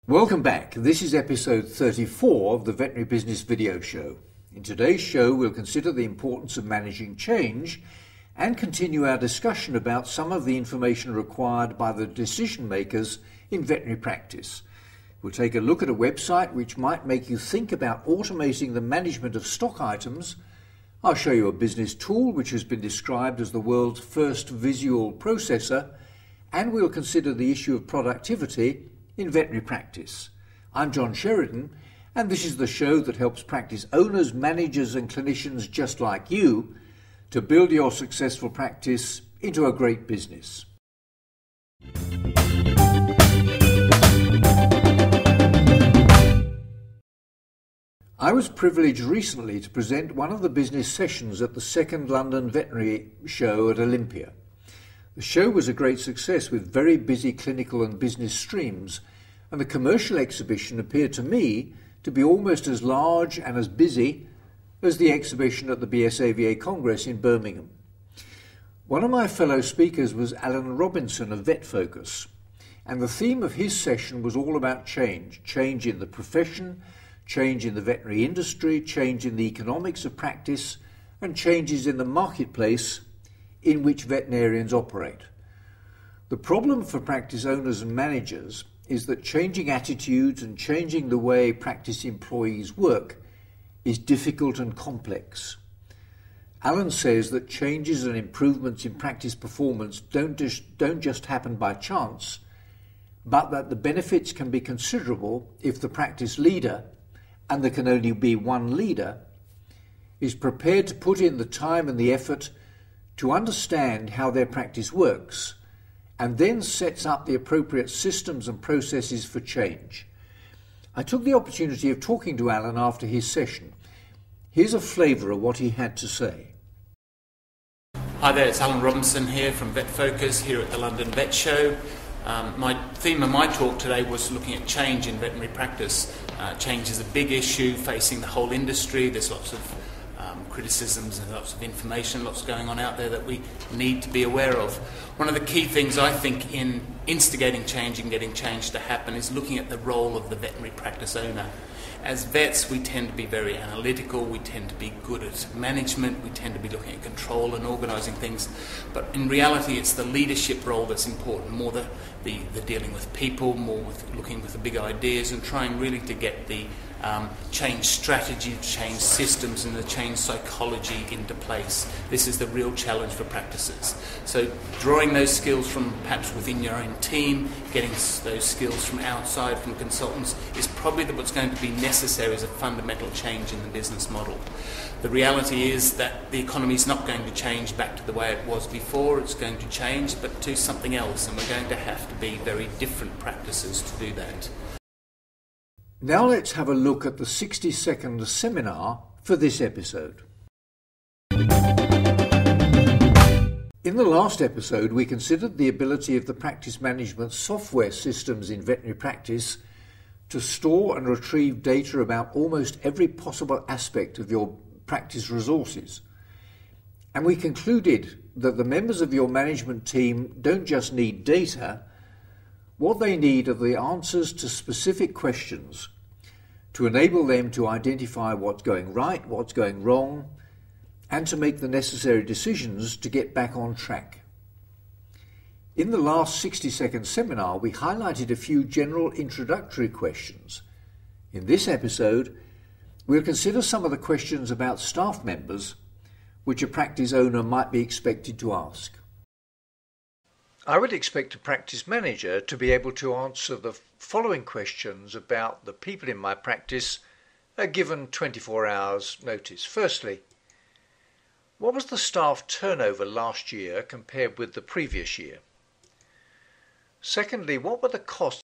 Welcome back. This is episode 34 of the Veterinary Business Video Show. In today's show, we'll consider the importance of managing change and continue our discussion about some of the information required by the decision makers in veterinary practice. We'll take a look at a website which might make you think about automating the management of stock items. I'll show you a business tool which has been described as the world's first visual processor, and we'll consider the issue of productivity in veterinary practice. I'm John Sheridan, and this is the show that helps practice owners, managers and clinicians just like you to build your successful practice into a great business. I was privileged recently to present one of the business sessions at the second London Veterinary Show at Olympia. The show was a great success with very busy clinical and business streams, and the commercial exhibition appeared to me to be almost as large and as busy as the exhibition at the BSAVA Congress in Birmingham. One of my fellow speakers was Alan Robinson of VetFocus, and the theme of his session was all about change in the profession, change in the veterinary industry, change in the economics of practice, and changes in the marketplace in which veterinarians operate. The problem for practice owners and managers is that changing attitudes and changing the way practice employees work is difficult and complex. Alan says that changes and improvements in practice performance don't just happen by chance, but that the benefits can be considerable if the practice leader, and there can only be one leader, is prepared to put in the time and the effort to understand how their practice works, and then sets up the appropriate systems and processes for change. I took the opportunity of talking to Alan after his session. Here's a flavour of what he had to say. Hi there, it's Alan Robinson here from VetFocus here at the London Vet Show. My theme of my talk today was looking at change in veterinary practice. Change is a big issue facing the whole industry. There's lots of criticisms and lots of information, lots going on out there that we need to be aware of. One of the key things I think in instigating change and getting change to happen is looking at the role of the veterinary practice owner. As vets, we tend to be very analytical, we tend to be good at management, we tend to be looking at control and organising things, but in reality it's the leadership role that's important, more the dealing with people, more with looking with the big ideas and trying really to get the change strategy, change systems and the change psychology into place. This is the real challenge for practices. So drawing those skills from perhaps within your own team, getting those skills from outside, from consultants, is probably what's going to be necessary as a fundamental change in the business model. The reality is that the economy is not going to change back to the way it was before. It's going to change, but to something else, and we're going to have to be very different practices to do that. Now let's have a look at the 60-second seminar for this episode. In the last episode, we considered the ability of the practice management software systems in veterinary practice to store and retrieve data about almost every possible aspect of your practice resources. And we concluded that the members of your management team don't just need data. What they need are the answers to specific questions to enable them to identify what's going right, what's going wrong, and to make the necessary decisions to get back on track. In the last 60-second seminar, we highlighted a few general introductory questions. In this episode, we'll consider some of the questions about staff members which a practice owner might be expected to ask. I would expect a practice manager to be able to answer the following questions about the people in my practice given 24 hours notice. Firstly, what was the staff turnover last year compared with the previous year? Secondly, what were the costs